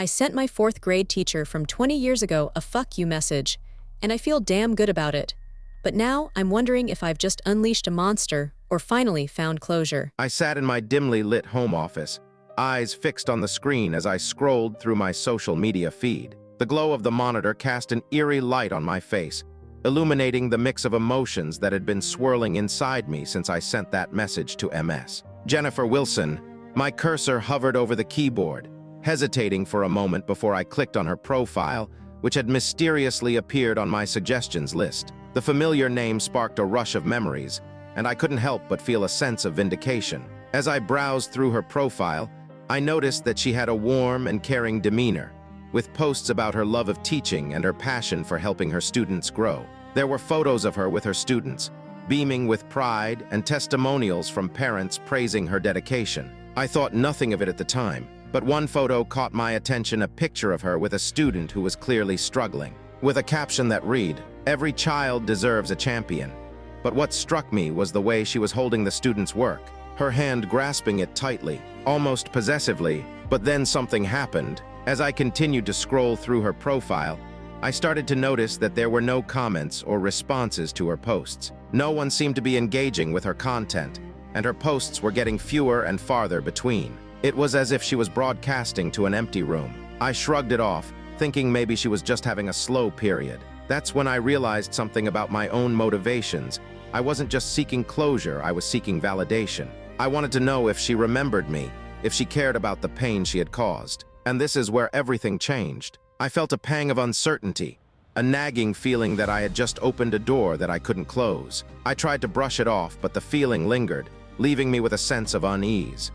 I sent my fourth grade teacher from 20 years ago a fuck you message, and I feel damn good about it. But now I'm wondering if I've just unleashed a monster or finally found closure. I sat in my dimly lit home office, eyes fixed on the screen as I scrolled through my social media feed. The glow of the monitor cast an eerie light on my face, illuminating the mix of emotions that had been swirling inside me since I sent that message to MS. Jennifer Wilson. My cursor hovered over the keyboard, hesitating for a moment before I clicked on her profile, which had mysteriously appeared on my suggestions list. The familiar name sparked a rush of memories, and I couldn't help but feel a sense of vindication. As I browsed through her profile, I noticed that she had a warm and caring demeanor, with posts about her love of teaching and her passion for helping her students grow. There were photos of her with her students, beaming with pride, and testimonials from parents praising her dedication. I thought nothing of it at the time, but one photo caught my attention, a picture of her with a student who was clearly struggling, with a caption that read, "Every child deserves a champion." But what struck me was the way she was holding the student's work, her hand grasping it tightly, almost possessively. But then something happened. As I continued to scroll through her profile, I started to notice that there were no comments or responses to her posts. No one seemed to be engaging with her content, and her posts were getting fewer and farther between. It was as if she was broadcasting to an empty room. I shrugged it off, thinking maybe she was just having a slow period. That's when I realized something about my own motivations. I wasn't just seeking closure, I was seeking validation. I wanted to know if she remembered me, if she cared about the pain she had caused. And this is where everything changed. I felt a pang of uncertainty, a nagging feeling that I had just opened a door that I couldn't close. I tried to brush it off, but the feeling lingered, leaving me with a sense of unease.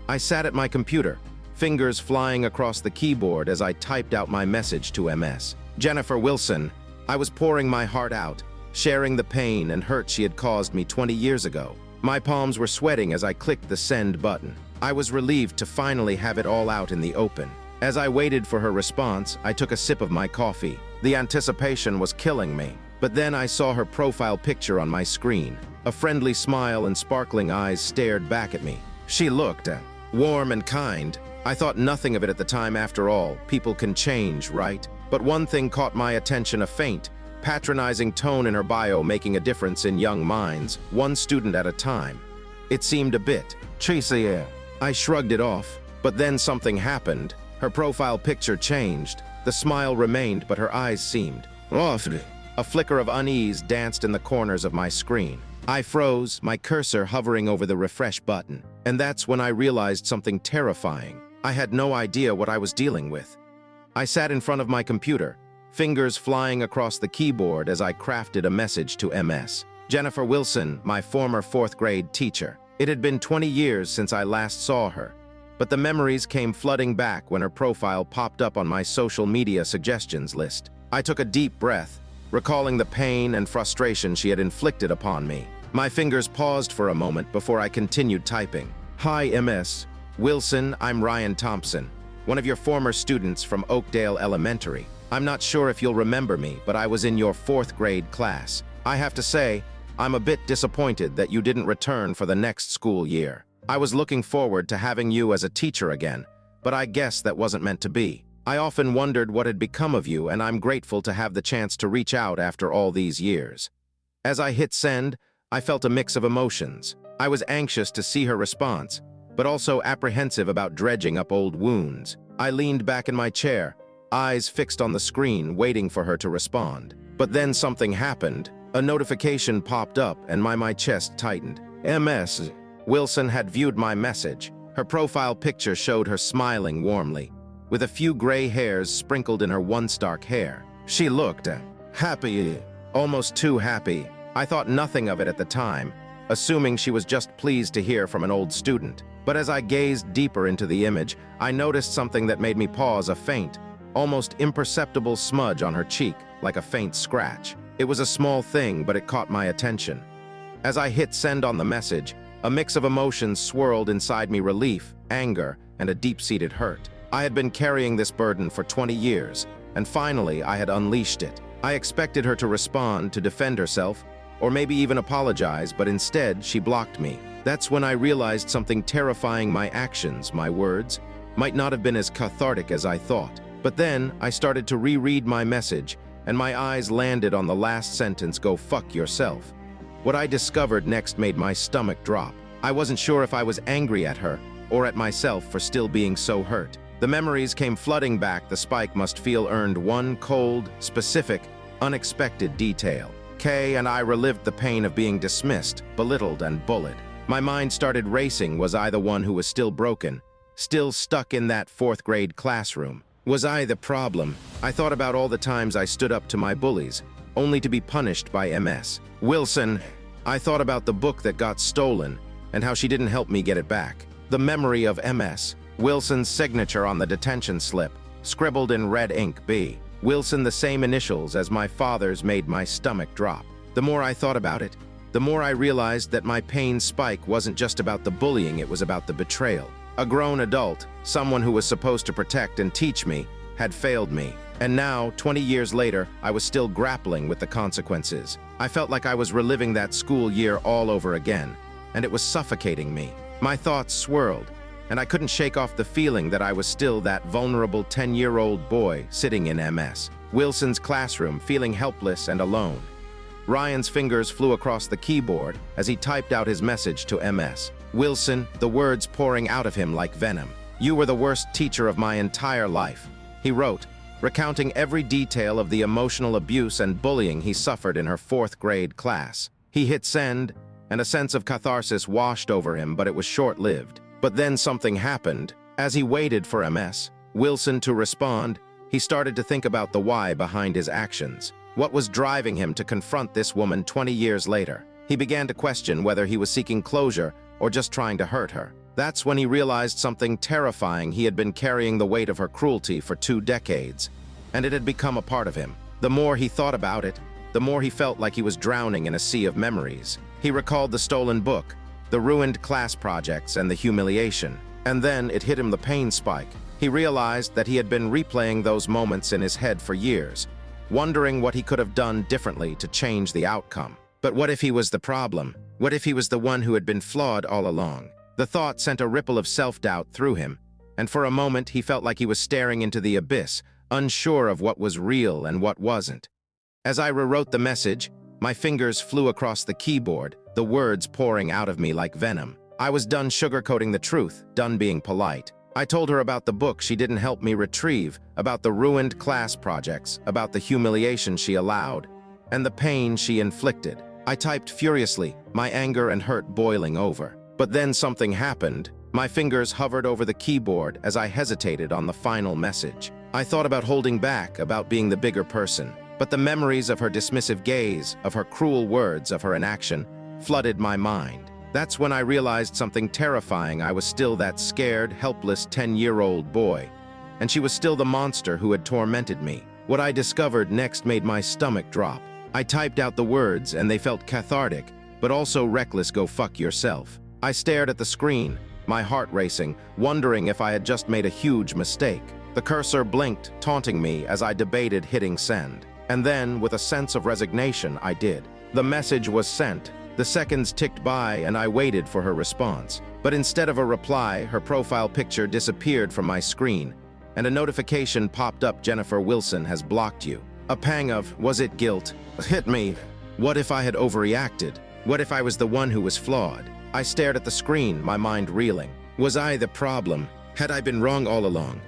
I sat at my computer, fingers flying across the keyboard as I typed out my message to MS. Jennifer Wilson. I was pouring my heart out, sharing the pain and hurt she had caused me 20 years ago. My palms were sweating as I clicked the send button. I was relieved to finally have it all out in the open. As I waited for her response, I took a sip of my coffee. The anticipation was killing me. But then I saw her profile picture on my screen. A friendly smile and sparkling eyes stared back at me. She looked warm and kind. I thought nothing of it at the time. After all, people can change, right? But one thing caught my attention, a faint, patronizing tone in her bio, making a difference in young minds, one student at a time. It seemed a bit cheesy. I shrugged it off, but then something happened. Her profile picture changed. The smile remained, but her eyes seemed off. A flicker of unease danced in the corners of my screen. I froze, my cursor hovering over the refresh button. And that's when I realized something terrifying. I had no idea what I was dealing with. I sat in front of my computer, fingers flying across the keyboard as I crafted a message to MS. Jennifer Wilson, my former fourth grade teacher. It had been 20 years since I last saw her, but the memories came flooding back when her profile popped up on my social media suggestions list. I took a deep breath, recalling the pain and frustration she had inflicted upon me. My fingers paused for a moment before I continued typing. Hi MS Wilson, I'm Ryan Thompson, one of your former students from Oakdale Elementary. I'm not sure if you'll remember me, but I was in your fourth grade class. I have to say, I'm a bit disappointed that you didn't return for the next school year. I was looking forward to having you as a teacher again, but I guess that wasn't meant to be. I often wondered what had become of you, and I'm grateful to have the chance to reach out after all these years. As I hit send, I felt a mix of emotions. I was anxious to see her response, but also apprehensive about dredging up old wounds. I leaned back in my chair, eyes fixed on the screen, waiting for her to respond. But then something happened. A notification popped up and my chest tightened. MS Wilson had viewed my message. Her profile picture showed her smiling warmly, with a few gray hairs sprinkled in her once dark hair. She looked happy, almost too happy. I thought nothing of it at the time, assuming she was just pleased to hear from an old student. But as I gazed deeper into the image, I noticed something that made me pause, a faint, almost imperceptible smudge on her cheek, like a faint scratch. It was a small thing, but it caught my attention. As I hit send on the message, a mix of emotions swirled inside me: relief, anger, and a deep-seated hurt. I had been carrying this burden for 20 years, and finally I had unleashed it. I expected her to respond, to defend herself, or maybe even apologize, but instead she blocked me. That's when I realized something terrifying: my actions, my words, might not have been as cathartic as I thought. But then, I started to reread my message, and my eyes landed on the last sentence, "Go fuck yourself." What I discovered next made my stomach drop. I wasn't sure if I was angry at her, or at myself for still being so hurt. The memories came flooding back. The spike must feel earned one cold, specific, unexpected detail. Kay and I relived the pain of being dismissed, belittled, and bullied. My mind started racing. Was I the one who was still broken? Still stuck in that fourth-grade classroom? Was I the problem? I thought about all the times I stood up to my bullies, only to be punished by MS. Wilson. I thought about the book that got stolen, and how she didn't help me get it back. The memory of MS. Wilson's signature on the detention slip, scribbled in red ink, B. Wilson, the same initials as my father's, made my stomach drop. The more I thought about it, the more I realized that my pain spike wasn't just about the bullying, it was about the betrayal. A grown adult, someone who was supposed to protect and teach me, had failed me. And now, 20 years later, I was still grappling with the consequences. I felt like I was reliving that school year all over again, and it was suffocating me. My thoughts swirled, and I couldn't shake off the feeling that I was still that vulnerable 10-year-old boy sitting in MS. Wilson's classroom, feeling helpless and alone. Ryan's fingers flew across the keyboard as he typed out his message to MS. Wilson, the words pouring out of him like venom. "You were the worst teacher of my entire life," he wrote, recounting every detail of the emotional abuse and bullying he suffered in her fourth-grade class. He hit send, and a sense of catharsis washed over him, but it was short-lived. But then something happened. As he waited for MS. Wilson to respond, he started to think about the why behind his actions. What was driving him to confront this woman 20 years later? He began to question whether he was seeking closure or just trying to hurt her. That's when he realized something terrifying. He had been carrying the weight of her cruelty for 2 decades, and it had become a part of him. The more he thought about it, the more he felt like he was drowning in a sea of memories. He recalled the stolen book, the ruined class projects, and the humiliation. And then it hit him, the pain spike. He realized that he had been replaying those moments in his head for years, wondering what he could have done differently to change the outcome. But what if he was the problem? What if he was the one who had been flawed all along? The thought sent a ripple of self-doubt through him, and for a moment he felt like he was staring into the abyss, unsure of what was real and what wasn't. As I rewrote the message, my fingers flew across the keyboard, the words pouring out of me like venom. I was done sugarcoating the truth, done being polite. I told her about the book she didn't help me retrieve, about the ruined class projects, about the humiliation she allowed, and the pain she inflicted. I typed furiously, my anger and hurt boiling over. But then something happened. My fingers hovered over the keyboard as I hesitated on the final message. I thought about holding back, about being the bigger person. But the memories of her dismissive gaze, of her cruel words, of her inaction, flooded my mind. That's when I realized something terrifying. I was still that scared, helpless 10-year-old boy, and she was still the monster who had tormented me. What I discovered next made my stomach drop. I typed out the words, and they felt cathartic, but also reckless. "Go fuck yourself." I stared at the screen, my heart racing, wondering if I had just made a huge mistake. The cursor blinked, taunting me as I debated hitting send. And then, with a sense of resignation, I did. The message was sent. The seconds ticked by, and I waited for her response. But instead of a reply, her profile picture disappeared from my screen, and a notification popped up: "Jennifer Wilson has blocked you." A pang of, was it guilt, hit me. What if I had overreacted? What if I was the one who was flawed? I stared at the screen, my mind reeling. Was I the problem? Had I been wrong all along?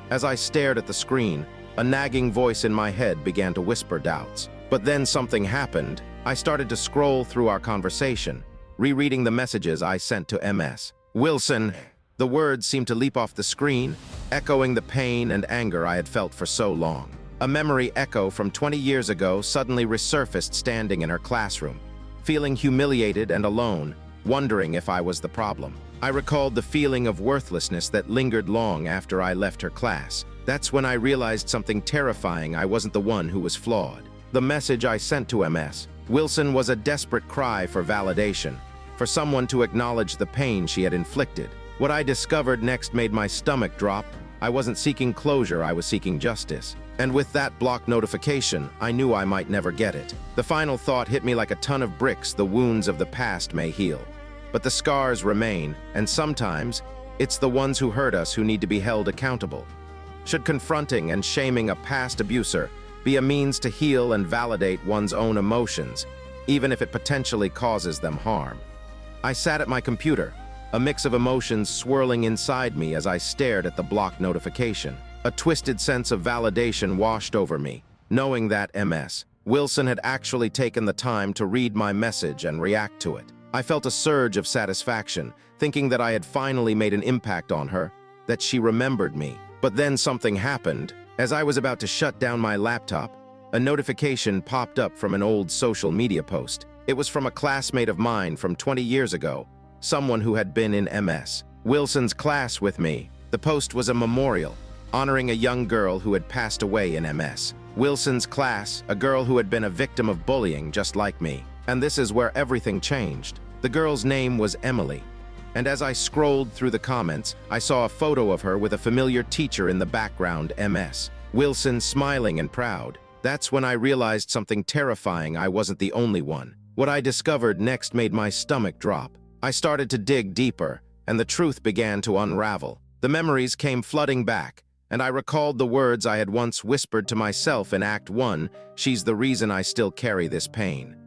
As I stared at the screen, a nagging voice in my head began to whisper doubts. But then something happened. I started to scroll through our conversation, rereading the messages I sent to MS. Wilson. The words seemed to leap off the screen, echoing the pain and anger I had felt for so long. A memory echo from 20 years ago suddenly resurfaced, standing in her classroom, feeling humiliated and alone, wondering if I was the problem. I recalled the feeling of worthlessness that lingered long after I left her class. That's when I realized something terrifying. I wasn't the one who was flawed. The message I sent to MS. Wilson was a desperate cry for validation, for someone to acknowledge the pain she had inflicted. What I discovered next made my stomach drop. I wasn't seeking closure, I was seeking justice. And with that block notification, I knew I might never get it. The final thought hit me like a ton of bricks. The wounds of the past may heal, but the scars remain, and sometimes, It's the ones who hurt us who need to be held accountable. Should confronting and shaming a past abuser be a means to heal and validate one's own emotions, even if it potentially causes them harm? I sat at my computer, a mix of emotions swirling inside me as I stared at the block notification. A twisted sense of validation washed over me, knowing that Ms. Wilson had actually taken the time to read my message and react to it. I felt a surge of satisfaction, thinking that I had finally made an impact on her, that she remembered me. But then something happened. As I was about to shut down my laptop, a notification popped up from an old social media post. It was from a classmate of mine from 20 years ago, someone who had been in Ms. Wilson's class with me. The post was a memorial, honoring a young girl who had passed away in Ms. Wilson's class, a girl who had been a victim of bullying just like me. And this is where everything changed. The girl's name was Emily. And as I scrolled through the comments, I saw a photo of her with a familiar teacher in the background, Ms. Wilson smiling and proud. That's when I realized something terrifying. I wasn't the only one. What I discovered next made my stomach drop. I started to dig deeper, and the truth began to unravel. The memories came flooding back, and I recalled the words I had once whispered to myself in Act 1, "She's the reason I still carry this pain."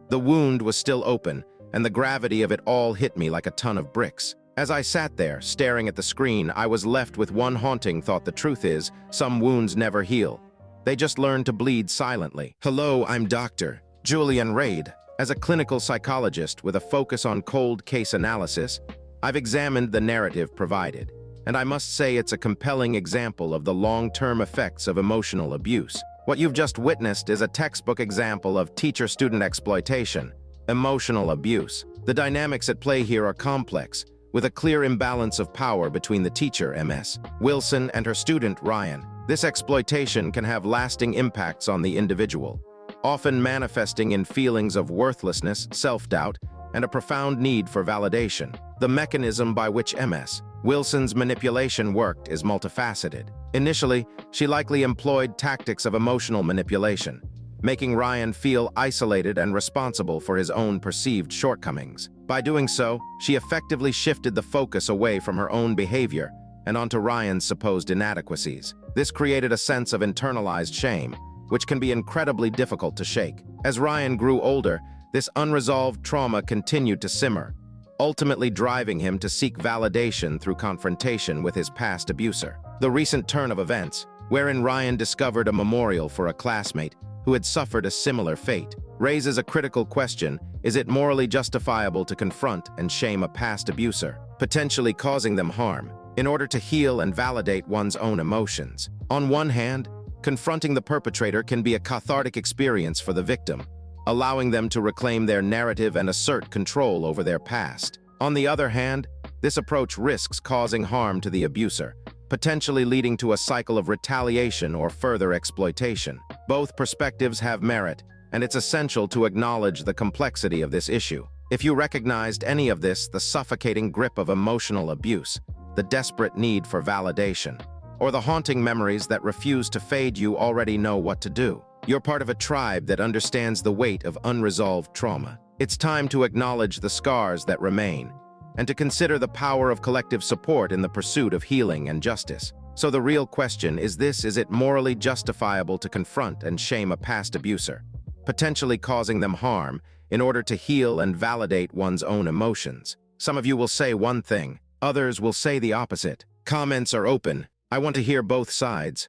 The wound was still open, and the gravity of it all hit me like a ton of bricks. As I sat there, staring at the screen, I was left with one haunting thought. The truth is, some wounds never heal. They just learn to bleed silently. Hello, I'm Dr. Julian Reed. As a clinical psychologist with a focus on cold case analysis, I've examined the narrative provided, and I must say it's a compelling example of the long-term effects of emotional abuse. What you've just witnessed is a textbook example of teacher-student exploitation, emotional abuse. The dynamics at play here are complex, with a clear imbalance of power between the teacher, Ms. Wilson, and her student, Ryan. This exploitation can have lasting impacts on the individual, often manifesting in feelings of worthlessness, self-doubt, and a profound need for validation. The mechanism by which Ms. Wilson's manipulation worked is multifaceted. Initially, she likely employed tactics of emotional manipulation, making Ryan feel isolated and responsible for his own perceived shortcomings. By doing so, she effectively shifted the focus away from her own behavior and onto Ryan's supposed inadequacies. This created a sense of internalized shame, which can be incredibly difficult to shake. As Ryan grew older, this unresolved trauma continued to simmer, ultimately driving him to seek validation through confrontation with his past abuser. The recent turn of events, wherein Ryan discovered a memorial for a classmate who had suffered a similar fate, raises a critical question: is it morally justifiable to confront and shame a past abuser, potentially causing them harm, in order to heal and validate one's own emotions? On one hand, confronting the perpetrator can be a cathartic experience for the victim, allowing them to reclaim their narrative and assert control over their past. On the other hand, this approach risks causing harm to the abuser, potentially leading to a cycle of retaliation or further exploitation. Both perspectives have merit, and it's essential to acknowledge the complexity of this issue. If you recognized any of this, the suffocating grip of emotional abuse, the desperate need for validation, or the haunting memories that refuse to fade, you already know what to do. You're part of a tribe that understands the weight of unresolved trauma. It's time to acknowledge the scars that remain, and to consider the power of collective support in the pursuit of healing and justice. So the real question is this: is it morally justifiable to confront and shame a past abuser, potentially causing them harm, in order to heal and validate one's own emotions? Some of you will say one thing, others will say the opposite. Comments are open. I want to hear both sides.